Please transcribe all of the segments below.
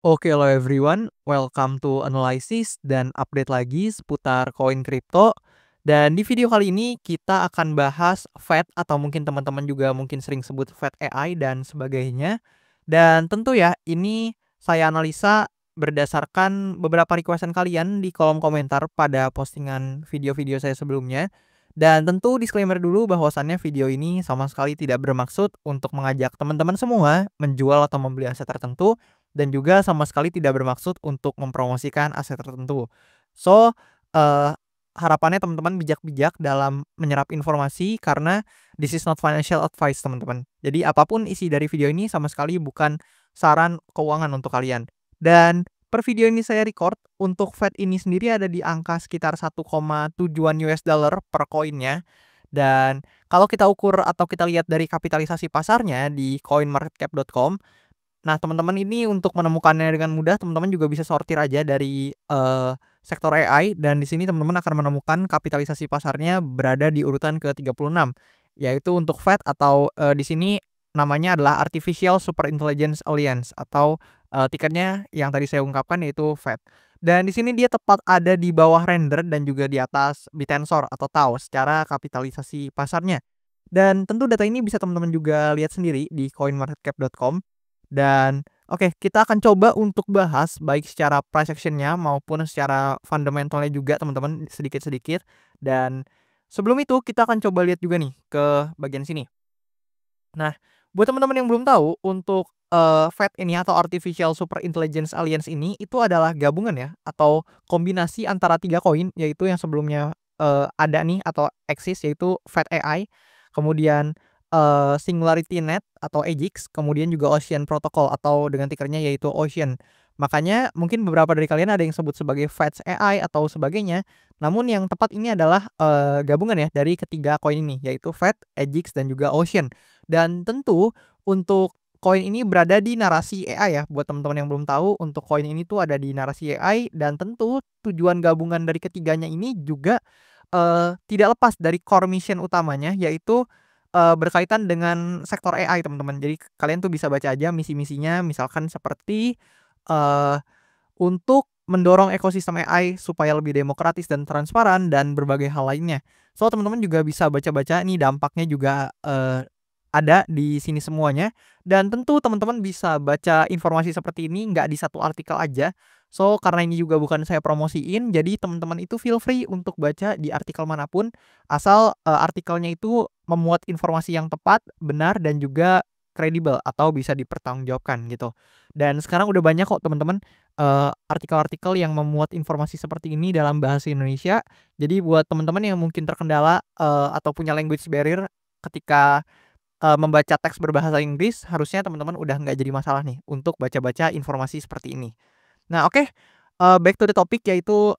Oke, hello everyone, welcome to Analysis dan update lagi seputar koin kripto. Dan di video kali ini kita akan bahas Fed atau mungkin teman-teman juga mungkin sering sebut Fed AI dan sebagainya. Dan tentu ya, ini saya analisa berdasarkan beberapa requestan kalian di kolom komentar pada postingan video-video saya sebelumnya. Dan tentu disclaimer dulu bahwasannya video ini sama sekali tidak bermaksud untuk mengajak teman-teman semua menjual atau membeli aset tertentu dan juga sama sekali tidak bermaksud untuk mempromosikan aset tertentu. So, harapannya teman-teman bijak-bijak dalam menyerap informasi karena this is not financial advice, teman-teman. Jadi apapun isi dari video ini sama sekali bukan saran keuangan untuk kalian. Dan per video ini saya record, untuk Fed ini sendiri ada di angka sekitar 1,7-an US dollar per koinnya. Dan kalau kita ukur atau kita lihat dari kapitalisasi pasarnya di coinmarketcap.com, nah, teman-teman ini untuk menemukannya dengan mudah, teman-teman juga bisa sortir aja dari sektor AI, dan di sini teman-teman akan menemukan kapitalisasi pasarnya berada di urutan ke-36, yaitu untuk Fed atau di sini namanya adalah Artificial Super Intelligence Alliance atau tiketnya yang tadi saya ungkapkan yaitu Fed. Dan di sini dia tepat ada di bawah render dan juga di atas Bitensor atau TAO secara kapitalisasi pasarnya. Dan tentu data ini bisa teman-teman juga lihat sendiri di coinmarketcap.com. Dan oke, kita akan coba untuk bahas baik secara price action-nya maupun secara fundamentalnya juga teman-teman sedikit-sedikit. Dan sebelum itu kita akan coba lihat juga nih ke bagian sini. Nah, buat teman-teman yang belum tahu, untuk Fed ini atau Artificial Super Intelligence Alliance ini itu adalah gabungan ya atau kombinasi antara 3 koin, yaitu yang sebelumnya ada nih atau eksis, yaitu Fed AI, kemudian Singularity Net atau AGIX, kemudian juga Ocean Protocol atau dengan tikernya yaitu Ocean. Makanya mungkin beberapa dari kalian ada yang sebut sebagai Fed's AI atau sebagainya. Namun yang tepat ini adalah gabungan ya dari ketiga koin ini, yaitu Fed, AGIX dan juga Ocean. Dan tentu untuk koin ini berada di narasi AI ya. Buat teman-teman yang belum tahu, untuk koin ini tuh ada di narasi AI, dan tentu tujuan gabungan dari ketiganya ini juga tidak lepas dari core mission utamanya, yaitu berkaitan dengan sektor AI, teman-teman. Jadi kalian tuh bisa baca aja misi-misinya, misalkan seperti eee, untuk mendorong ekosistem AI supaya lebih demokratis dan transparan dan berbagai hal lainnya. So, teman-teman juga bisa baca-baca nih dampaknya juga ada di sini semuanya, dan tentu teman-teman bisa baca informasi seperti ini nggak di satu artikel aja. So, karena ini juga bukan saya promosiin, jadi teman-teman itu feel free untuk baca di artikel manapun, asal artikelnya itu memuat informasi yang tepat, benar, dan juga kredibel atau bisa dipertanggungjawabkan gitu. Dan sekarang udah banyak kok teman-teman artikel-artikel yang memuat informasi seperti ini dalam bahasa Indonesia. Jadi buat teman-teman yang mungkin terkendala atau punya language barrier ketika membaca teks berbahasa Inggris, harusnya teman-teman udah nggak jadi masalah nih untuk baca-baca informasi seperti ini. Nah, oke, back to the topic, yaitu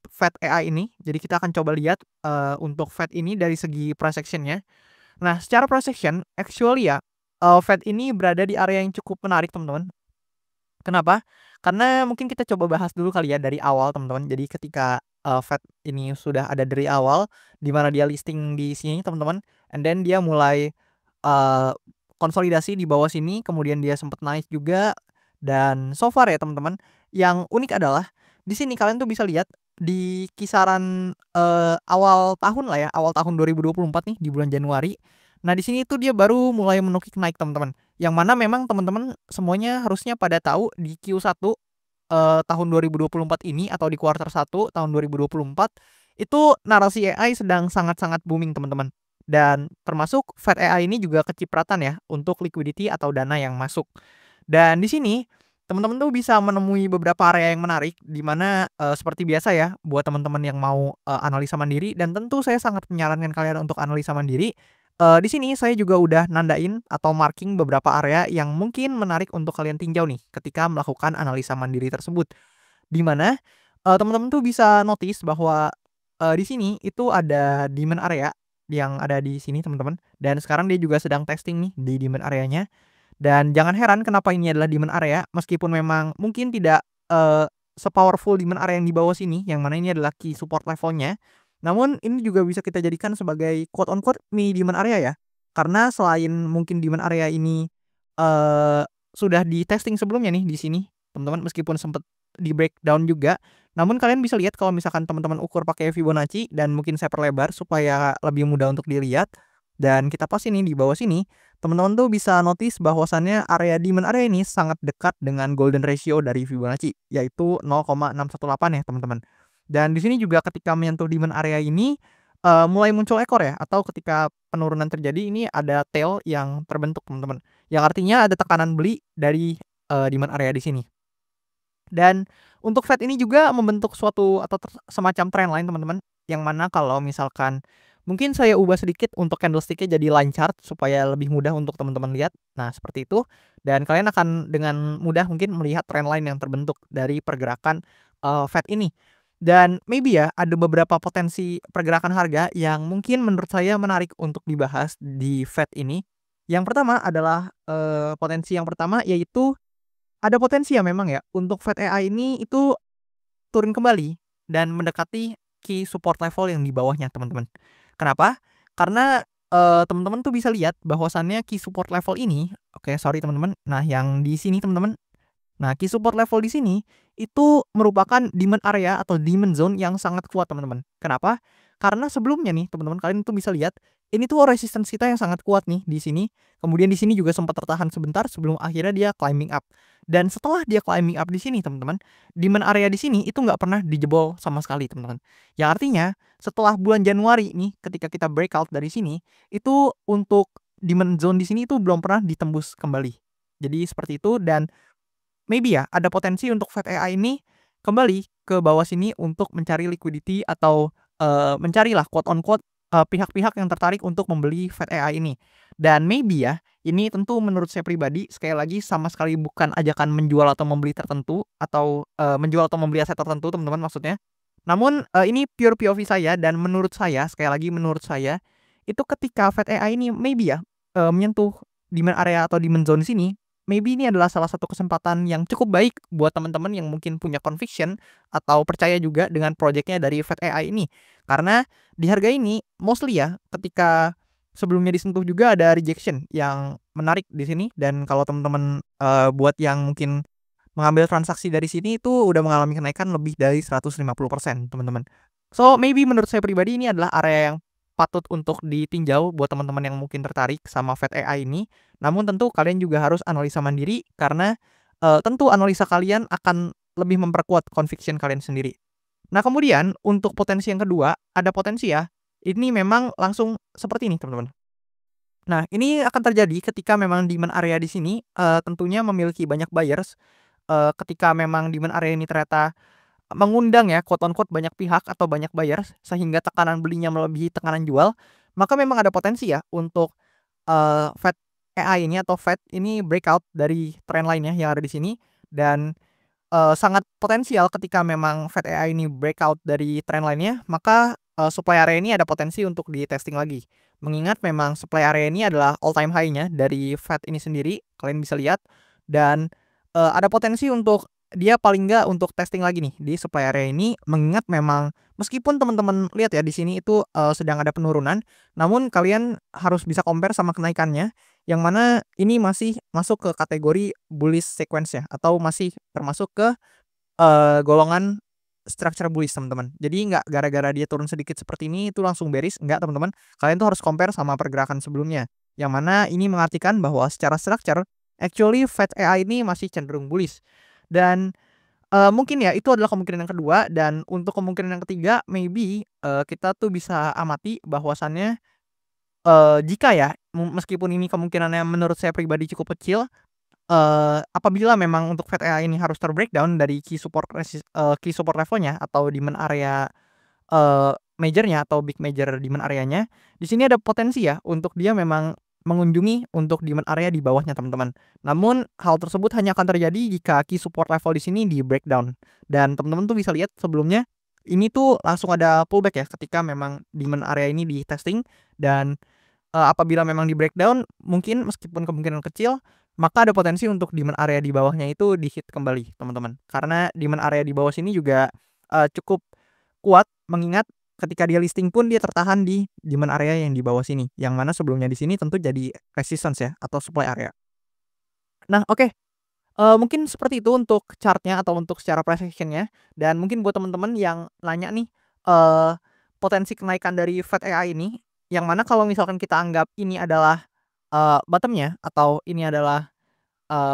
Fed AI ini. Jadi kita akan coba lihat untuk Fed ini dari segi price action-nya. Nah, secara price action, actually ya, Fed ini berada di area yang cukup menarik, teman-teman. Kenapa? Karena mungkin kita coba bahas dulu kali ya dari awal, teman-teman. Jadi ketika Fed ini sudah ada dari awal, di mana dia listing di sini, teman-teman, and then dia mulai eee, konsolidasi di bawah sini, kemudian dia sempat naik juga. Dan so far ya teman-teman, yang unik adalah di sini kalian tuh bisa lihat di kisaran awal tahun lah ya, awal tahun 2024 nih di bulan Januari. Nah, di sini tuh dia baru mulai menukik naik, teman-teman. Yang mana memang teman-teman semuanya harusnya pada tahu di Q1 tahun 2024 ini atau di kuartal 1 tahun 2024 itu narasi AI sedang sangat-sangat booming, teman-teman. Dan termasuk Fed AI ini juga kecipratan ya untuk liquidity atau dana yang masuk. Dan di sini teman-teman tuh bisa menemui beberapa area yang menarik di mana seperti biasa ya buat teman-teman yang mau analisa mandiri, dan tentu saya sangat menyarankan kalian untuk analisa mandiri. Di sini saya juga udah nandain atau marking beberapa area yang mungkin menarik untuk kalian tinjau nih ketika melakukan analisa mandiri tersebut. Di mana teman-teman tuh bisa notice bahwa di sini itu ada demand area yang ada di sini, teman-teman, dan sekarang dia juga sedang testing nih di demand areanya. Dan jangan heran kenapa ini adalah demand area, meskipun memang mungkin tidak se-powerful demand area yang di bawah sini, yang mana ini adalah key support levelnya. Namun ini juga bisa kita jadikan sebagai quote on quote mini demand area ya. Karena selain mungkin demand area ini sudah di testing sebelumnya nih di sini, teman-teman, meskipun sempet di-breakdown juga. Namun kalian bisa lihat kalau misalkan teman-teman ukur pakai Fibonacci dan mungkin saya perlebar supaya lebih mudah untuk dilihat, dan kita pas ini di bawah sini, teman-teman tuh bisa notice bahwasannya area demand area ini sangat dekat dengan golden ratio dari Fibonacci, yaitu 0,618 ya, teman-teman. Dan di sini juga ketika menyentuh demand area ini, mulai muncul ekor ya, atau ketika penurunan terjadi ini ada tail yang terbentuk, teman-teman. Yang artinya ada tekanan beli dari, demand area di sini. Dan untuk Fed ini juga membentuk suatu atau semacam trendline, teman-teman, yang mana kalau misalkan mungkin saya ubah sedikit untuk candlestick-nya jadi line chart supaya lebih mudah untuk teman-teman lihat. Nah, seperti itu, dan kalian akan dengan mudah mungkin melihat trendline yang terbentuk dari pergerakan, Fed ini. Dan maybe ya ada beberapa potensi pergerakan harga yang mungkin menurut saya menarik untuk dibahas di Fed ini. Yang pertama adalah, potensi yang pertama yaitu ada potensi ya memang ya, untuk Fed AI ini itu turun kembali dan mendekati key support level yang di bawahnya, teman-teman. Kenapa? Karena, teman-teman tuh bisa lihat bahwasannya key support level ini, oke sorry teman-teman, nah yang di sini teman-teman, nah key support level di sini, itu merupakan demand area atau demand zone yang sangat kuat, teman-teman. Kenapa? Karena sebelumnya nih teman-teman, kalian tuh bisa lihat, ini tuh resistance kita yang sangat kuat nih di sini, kemudian di sini juga sempat tertahan sebentar sebelum akhirnya dia climbing up. Dan setelah dia climbing up di sini teman-teman, demand area di sini itu nggak pernah dijebol sama sekali, teman-teman. Yang artinya, setelah bulan Januari nih ketika kita breakout dari sini, itu untuk demand zone di sini itu belum pernah ditembus kembali. Jadi seperti itu, dan maybe ya, ada potensi untuk Fed AI ini kembali ke bawah sini untuk mencari liquidity atau, mencarilah quote on quote, pihak-pihak yang tertarik untuk membeli Fed AI ini. Dan maybe ya, ini tentu menurut saya pribadi, sekali lagi sama sekali bukan ajakan menjual atau membeli tertentu atau, menjual atau membeli aset tertentu, teman-teman, maksudnya. Namun, ini pure POV saya, dan menurut saya, sekali lagi menurut saya, itu ketika Fed AI ini maybe ya, menyentuh demand area atau demand zone sini, maybe ini adalah salah satu kesempatan yang cukup baik buat teman-teman yang mungkin punya conviction atau percaya juga dengan projeknya dari Fed AI ini. Karena di harga ini mostly ya, ketika sebelumnya disentuh juga ada rejection yang menarik di sini, dan kalau teman-teman, buat yang mungkin mengambil transaksi dari sini itu udah mengalami kenaikan lebih dari 150%, teman-teman. So, maybe menurut saya pribadi ini adalah area yang patut untuk ditinjau buat teman-teman yang mungkin tertarik sama Fed AI ini. Namun tentu kalian juga harus analisa mandiri karena, tentu analisa kalian akan lebih memperkuat conviction kalian sendiri. Nah, kemudian untuk potensi yang kedua, ada potensi ya, ini memang langsung seperti ini, teman-teman. Nah, ini akan terjadi ketika memang demand area di sini, tentunya memiliki banyak buyers, ketika memang demand area ini ternyata mengundang ya, quote on quote, banyak pihak atau banyak buyers, sehingga tekanan belinya melebihi tekanan jual, maka memang ada potensi ya untuk, Fed AI ini atau Fed ini breakout dari trendline-nya yang ada di sini, dan sangat potensial ketika memang Fed AI ini breakout dari trendline-nya, maka, supply area ini ada potensi untuk di-testing lagi. Mengingat memang supply area ini adalah all time high-nya dari Fed ini sendiri, kalian bisa lihat, dan, ada potensi untuk dia paling nggak untuk testing lagi nih di supply area ini, mengingat memang meskipun teman-teman lihat ya di sini itu, sedang ada penurunan, namun kalian harus bisa compare sama kenaikannya, yang mana ini masih masuk ke kategori bullish sequence ya, atau masih termasuk ke, golongan structure bullish, teman-teman. Jadi nggak gara-gara dia turun sedikit seperti ini itu langsung bearish, enggak, teman-teman. Kalian tuh harus compare sama pergerakan sebelumnya. Yang mana ini mengartikan bahwa secara structure, actually Fed AI ini masih cenderung bullish. Dan, mungkin ya itu adalah kemungkinan yang kedua, dan untuk kemungkinan yang ketiga maybe, kita tuh bisa amati bahwasannya, jika ya, meskipun ini kemungkinannya menurut saya pribadi cukup kecil, apabila memang untuk Fed AI ini harus ter-breakdown dari key support levelnya atau demand area, major-nya atau big major demand areanya, di sini ada potensi ya untuk dia memang mengunjungi untuk demand area di bawahnya, teman-teman. Namun hal tersebut hanya akan terjadi jika key support level di sini di-breakdown. Dan teman-teman tuh bisa lihat sebelumnya, ini tuh langsung ada pullback ya ketika memang demand area ini di-testing, dan, apabila memang di-breakdown mungkin meskipun kemungkinan kecil, maka ada potensi untuk demand area di bawahnya itu di-hit kembali, teman-teman. Karena demand area di bawah sini juga, cukup kuat, mengingat ketika dia listing pun dia tertahan di demand area yang di bawah sini, yang mana sebelumnya di sini tentu jadi resistance ya atau supply area. Nah, oke, Mungkin seperti itu untuk chart-nya atau untuk secara precision-nya, dan mungkin buat teman-teman yang nanya nih, eee, potensi kenaikan dari Fed AI ini, yang mana kalau misalkan kita anggap ini adalah, bottom-nya atau ini adalah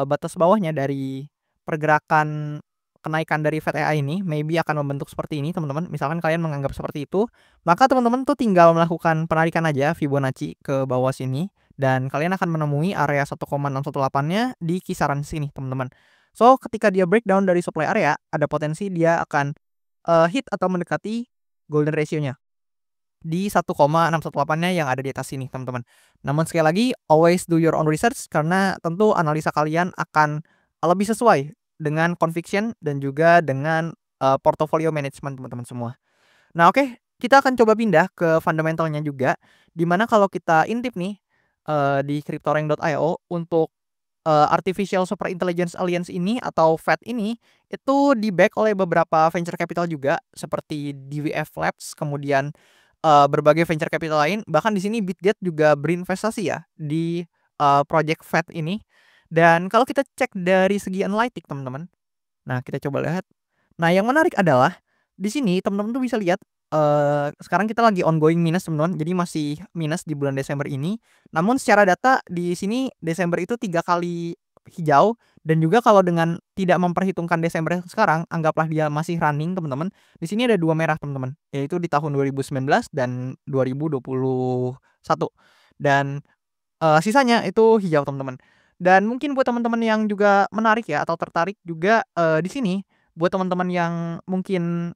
batas bawahnya dari pergerakan kenaikan dari Fed AI ini, maybe akan membentuk seperti ini teman-teman, misalkan kalian menganggap seperti itu, maka teman-teman tuh tinggal melakukan penarikan aja Fibonacci ke bawah sini, dan kalian akan menemui area 1,618-nya di kisaran sini teman-teman. So, ketika dia breakdown dari supply area, ada potensi dia akan, hit atau mendekati golden ratio-nya di 1,618-nya yang ada di atas sini teman-teman. Namun sekali lagi, always do your own research karena tentu analisa kalian akan lebih sesuai dengan conviction dan juga dengan, portfolio management teman-teman semua. Nah, oke, kita akan coba pindah ke fundamentalnya juga, di mana kalau kita intip nih, di cryptorank.io untuk, artificial super intelligence alliance ini atau FAT ini, itu di-back oleh beberapa venture capital juga seperti DWF Labs, kemudian, berbagai venture capital lain, bahkan di sini Bitget juga berinvestasi ya di, project FAT ini. Dan kalau kita cek dari segi analitik teman-teman, nah kita coba lihat. Nah yang menarik adalah, di sini teman-teman tuh bisa lihat, sekarang kita lagi ongoing minus teman-teman, jadi masih minus di bulan Desember ini. Namun secara data di sini Desember itu 3 kali hijau, dan juga kalau dengan tidak memperhitungkan Desember yang sekarang, anggaplah dia masih running teman-teman, di sini ada 2 merah teman-teman, yaitu di tahun 2019 dan 2021. Dan sisanya itu hijau teman-teman. Dan mungkin buat teman-teman yang juga menarik ya atau tertarik juga, di sini buat teman-teman yang mungkin,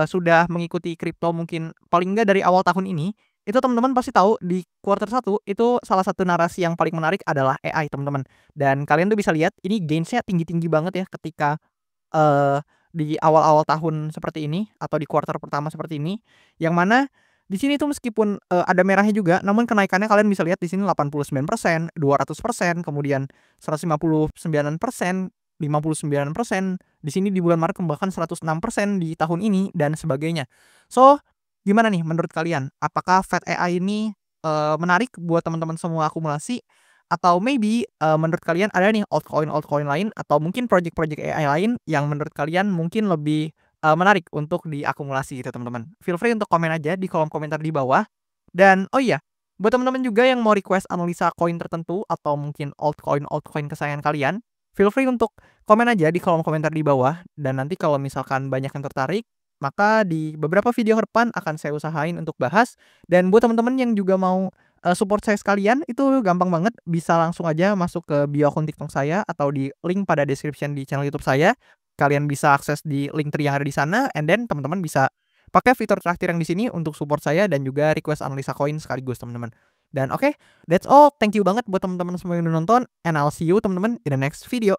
sudah mengikuti kripto mungkin paling enggak dari awal tahun ini, itu teman-teman pasti tahu di kuartal 1 itu salah satu narasi yang paling menarik adalah AI teman-teman. Dan kalian tuh bisa lihat ini gains-nya tinggi-tinggi banget ya ketika, eee, di awal-awal tahun seperti ini atau di kuartal pertama seperti ini, yang mana di sini tuh meskipun, ada merahnya juga, namun kenaikannya kalian bisa lihat di sini 89%, 200%, kemudian 159%, 59%, di sini di bulan Maret bahkan 106% di tahun ini dan sebagainya. So, gimana nih menurut kalian? Apakah Fed AI ini, menarik buat teman-teman semua akumulasi? Atau maybe, menurut kalian ada nih altcoin lain atau mungkin project-project AI lain yang menurut kalian mungkin lebih, menarik untuk diakumulasi gitu teman-teman. Feel free untuk komen aja di kolom komentar di bawah. Dan oh iya, buat teman-teman juga yang mau request analisa koin tertentu atau mungkin altcoin kesayangan kalian, feel free untuk komen aja di kolom komentar di bawah, dan nanti kalau misalkan banyak yang tertarik, maka di beberapa video ke depan akan saya usahain untuk bahas. Dan buat teman-teman yang juga mau, support saya sekalian, itu gampang banget, bisa langsung aja masuk ke bio akun TikTok saya atau di link pada description di channel YouTube saya. Kalian bisa akses di link tree yang ada di sana, and then teman-teman bisa pakai fitur traktir yang di sini untuk support saya dan juga request analisa koin sekaligus teman-teman. Dan oke, that's all. Thank you banget buat teman-teman semua yang udah nonton, and I'll see you teman-teman in the next video.